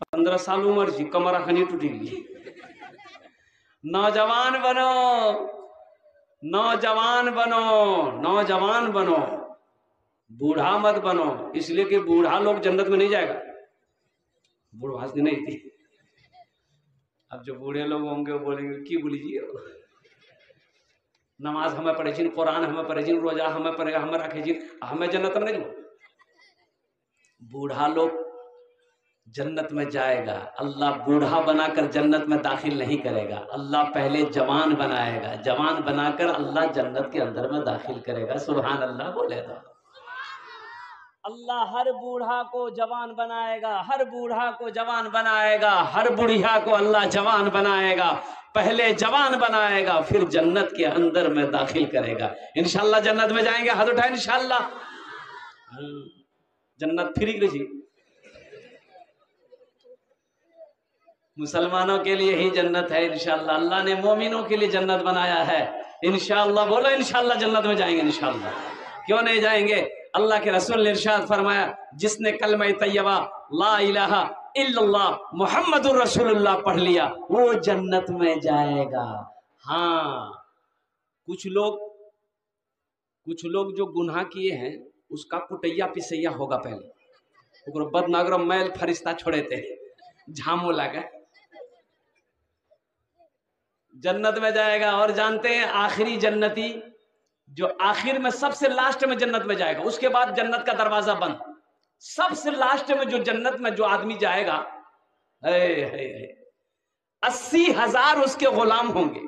15 साल उम्र जी, कमरा खनी टूटेगी। नौजवान बनो, नौजवान बनो, नौजवान बनो, बूढ़ा मत बनो। इसलिए कि बूढ़ा लोग जन्नत में नहीं जाएगा, बूढ़वास नहीं थी। अब जो बूढ़े लोग होंगे वो बोलेंगे की बोली जी, नमाज हमें पढ़े जी, कुरान हमें पढ़े जी, रोजा हमें पढ़े, हमें रखे जी, हमें जन्नत में नहीं। बूढ़ा लोग जन्नत में जाएगा, अल्लाह बूढ़ा बनाकर जन्नत में दाखिल नहीं करेगा। अल्लाह पहले जवान बनाएगा, जवान बनाकर अल्लाह जन्नत के अंदर में दाखिल करेगा। सुभान अल्लाह बोले तो अल्लाह हर बूढ़ा को जवान बनाएगा, हर बूढ़ा को जवान बनाएगा, हर बुढ़िया को अल्लाह जवान बनाएगा। पहले जवान बनाएगा, फिर जन्नत के अंदर में दाखिल करेगा। इंशाल्लाह जन्नत में जाएंगे, हाथ उठाए इंशाल्लाह। जन्नत फ्री जी, मुसलमानों के लिए ही जन्नत है इंशाल्लाह। अल्लाह ने मोमिनों के लिए जन्नत बनाया है इंशाल्लाह। बोलो इंशाल्लाह जन्नत में जाएंगे इंशाल्लाह, क्यों नहीं जाएंगे। अल्लाह के रसूल ने इरशाद फरमाया, जिसने कलमा तैयबा ला इलाहा इल्लल्लाह मुहम्मदुर रसूलुल्लाह पढ़ लिया वो जन्नत में जाएगा। हाँ, कुछ लोग जो गुनाह किए हैं उसका कुटैया पिसैया होगा, पहले बदनागर मैल फरिश्ता छोड़े थे, झामो लगा जन्नत में जाएगा। और जानते हैं आखिरी जन्नती जो आखिर में सबसे लास्ट में जन्नत में जाएगा, उसके बाद जन्नत का दरवाजा बंद, सबसे लास्ट में जो जन्नत में जो आदमी जाएगा, 80,000 उसके गुलाम होंगे।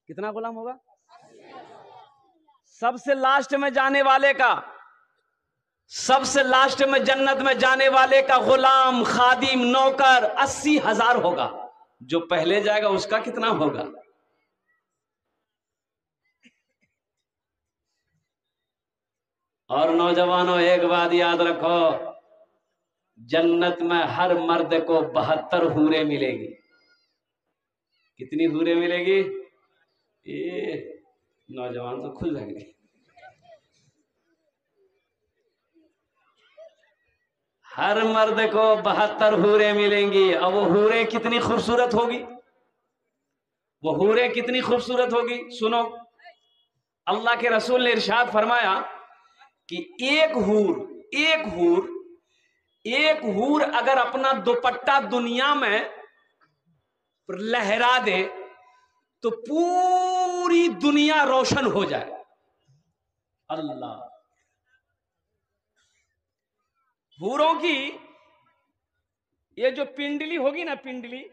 कितना गुलाम होगा? सबसे लास्ट में जाने वाले का, सबसे लास्ट में जन्नत में जाने वाले का गुलाम, खादिम, नौकर 80,000 होगा। जो पहले जाएगा उसका कितना होगा? और नौजवानों एक बात याद रखो, जन्नत में हर मर्द को 72 हूरें मिलेगी। कितनी हूरें मिलेगी? ये नौजवान तो खुश रहेंगे। हर मर्द को 72 हूरें मिलेंगी। अब वो हूरें कितनी खूबसूरत होगी, वो हूरें कितनी खूबसूरत होगी। सुनो, अल्लाह के रसूल ने इरशाद फरमाया कि एक हूर अगर अपना दुपट्टा दुनिया में लहरा दे तो पूरी दुनिया रोशन हो जाए। अल्लाह, हूरों की ये जो पिंडली होगी ना, पिंडली,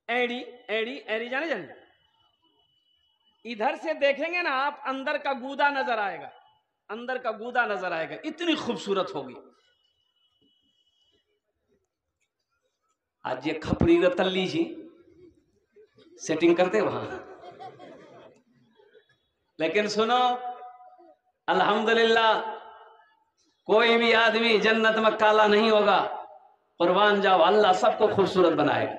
एड़ी एड़ी एड़ी, जाने इधर से देखेंगे ना आप, अंदर का गूदा नजर आएगा, अंदर का गूदा नजर आएगा, इतनी खूबसूरत होगी। आज ये खपड़ी तल्ली जी सेटिंग करते वहां। लेकिन सुनो, अल्हम्दुलिल्लाह कोई भी आदमी जन्नत में काला नहीं होगा। कुर्बान जाओ, अल्लाह सबको खूबसूरत बनाएगा।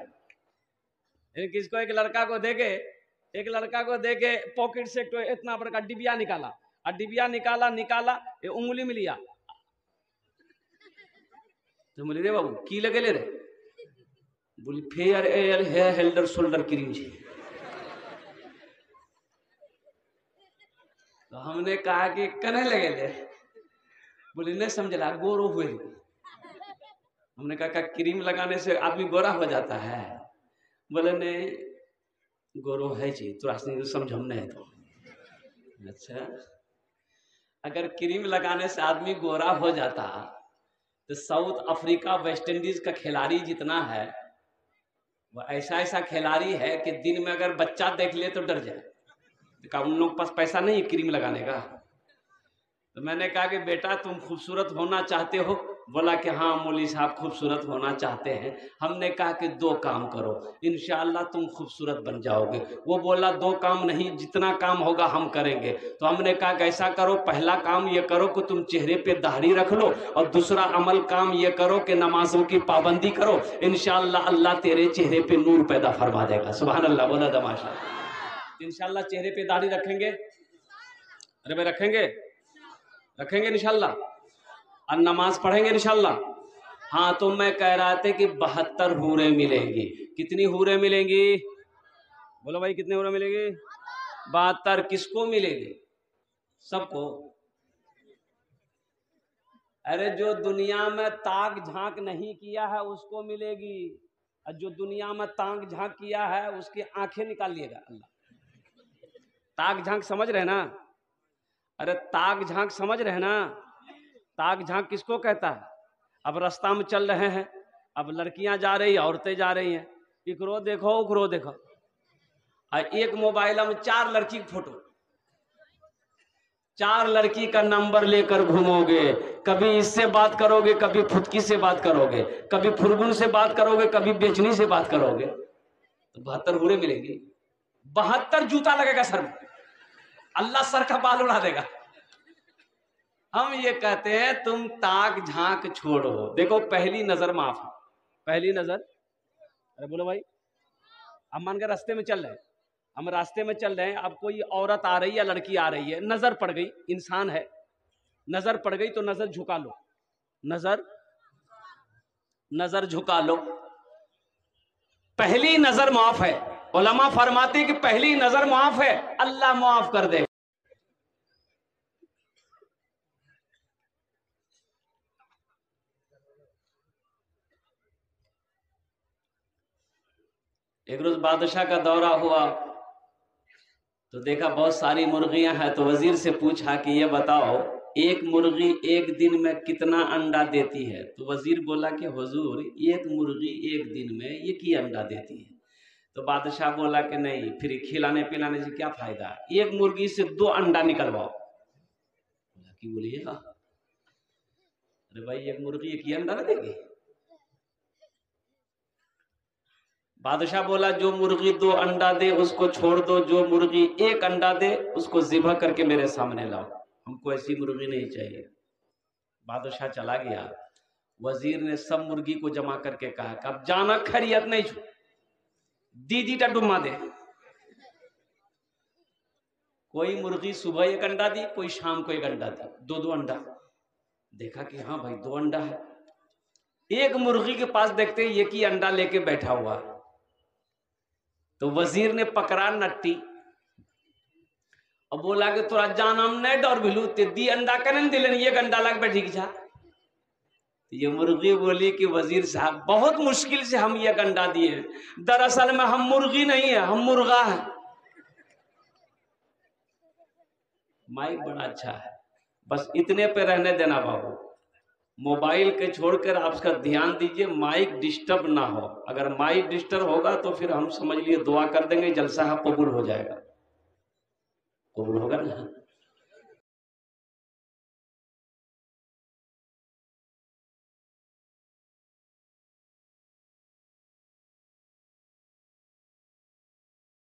किसको एक लड़का को देके पॉकेट से इतना बड़ा का डिबिया निकाला, और डिबिया निकाला ये उंगली में लिया, तो बोली रे बाबू की लगे ले रे, बोली फेयर एयर हेयर हेल्डर शोल्डर क्रीम जी। तो हमने कहा कि कने लगे ले, बोली नहीं समझला, गोरो हुए। हमने कहा क्रीम लगाने से आदमी गोरा हो जाता है। बोले नहीं, गोरो है जी, तो समझ हम नहीं। तो अच्छा, अगर क्रीम लगाने से आदमी गोरा हो जाता तो साउथ अफ्रीका वेस्ट इंडीज का खिलाड़ी जितना है वो ऐसा खिलाड़ी है कि दिन में अगर बच्चा देख ले तो डर जाए। तो उन लोग पास पैसा नहीं है क्रीम लगाने का। तो मैंने कहा कि बेटा तुम खूबसूरत होना चाहते हो? बोला कि हाँ मौलवी साहब खूबसूरत होना चाहते हैं। हमने कहा कि 2 काम करो, इंशाअल्लाह तुम खूबसूरत बन जाओगे। वो बोला 2 काम नहीं, जितना काम होगा हम करेंगे। तो हमने कहा कि ऐसा करो, पहला काम ये करो कि तुम चेहरे पे दाढ़ी रख लो, और दूसरा अमल काम ये करो कि नमाजों की पाबंदी करो। इंशाअल्लाह अल्लाह तेरे चेहरे पे नूर पैदा फरमा देगा। सुभान अल्लाह, बोला दमाशा। इंशाअल्लाह चेहरे पे दाढ़ी रखेंगे, अरे भाई रखेंगे इंशाअल्लाह, और नमाज पढ़ेंगे इंशाअल्लाह, हाँ, तो मैं कह रहा था कि 72 हूरें मिलेंगी। कितनी हूरें मिलेंगी? बोलो भाई, कितने हूरें मिलेंगी? 72। किसको मिलेगी? सबको। अरे जो दुनिया में ताक झांक नहीं किया है उसको मिलेगी, और जो दुनिया में ताक झांक किया है उसकी आंखें निकाल लिएगा अल्लाह। ताक झांक समझ रहे ना? अरे ताक झांक समझ रहे ना? ताक झांक किसको कहता है? अब रास्ता में चल रहे हैं, अब लड़कियां जा रही, औरतें जा रही हैं, इकरो देखो उकरो देखो, और एक मोबाइल में 4 लड़की की फोटो, 4 लड़की का नंबर लेकर घूमोगे, कभी इससे बात करोगे, कभी फुटकी से बात करोगे, कभी फुरगुन से बात करोगे, कभी बेचनी से बात करोगे, तो 72 हूरें मिलेंगी। 72 जूता लगेगा सर में, अल्लाह सर का बाल उड़ा देगा। हम ये कहते हैं तुम ताक झांक छोड़ो। देखो, पहली नजर माफ है, पहली नजर। अरे बोलो भाई, अब मान के रास्ते में चल रहे हैं, हम रास्ते में चल रहे हैं, अब कोई औरत आ रही है या लड़की आ रही है, नजर पड़ गई, इंसान है, नजर पड़ गई तो नजर झुका लो, नजर झुका लो। पहली नजर माफ है। उलमा फरमाते कि पहली नजर माफ है, अल्लाह माफ कर दे। एक रोज बादशाह का दौरा हुआ तो देखा बहुत सारी मुर्गियां हैं, तो वजीर से पूछा कि ये बताओ एक मुर्गी एक दिन में कितना अंडा देती है? तो वजीर बोला कि हुजूर, एक मुर्गी एक दिन में एक ही अंडा देती है। तो बादशाह बोला कि नहीं, फिर खिलाने पिलाने से क्या फायदा, एक मुर्गी से 2 अंडा निकलवाओ। बोला कि बोलिएगा, अरे भाई एक मुर्गी एक ही अंडा ना देगी। बादशाह बोला जो मुर्गी 2 अंडा दे उसको छोड़ दो, जो मुर्गी 1 अंडा दे उसको ज़िबह करके मेरे सामने लाओ, हमको ऐसी मुर्गी नहीं चाहिए। बादशाह चला गया। वजीर ने सब मुर्गी को जमा करके कहा कि अब जाना खैरियत नहीं छू, दीदी टा डुमा दे। कोई मुर्गी सुबह 1 अंडा दी, कोई शाम को 1 अंडा दी, 2-2 अंडा। देखा कि हाँ भाई 2 अंडा है। एक मुर्गी के पास देखते ही एक ही अंडा लेके बैठा हुआ, तो वजीर ने पकड़ा नट्टी और बोला कि तोरा जानम नहीं डर भिलू, ते दी अंडा करें दिले, एक अंडा लग बैठी जा। ये मुर्गी बोली कि वजीर साहब बहुत मुश्किल से हम ये अंडा दिए, दरअसल में हम मुर्गी नहीं है, हम मुर्गा है। माइक बड़ा अच्छा है, बस इतने पे रहने देना बाबू, मोबाइल के छोड़कर आप उसका ध्यान दीजिए, माइक डिस्टर्ब ना हो। अगर माइक डिस्टर्ब होगा तो फिर हम समझ लिए दुआ कर देंगे, जलसा कबूल हो जाएगा, कबूल होगा ना।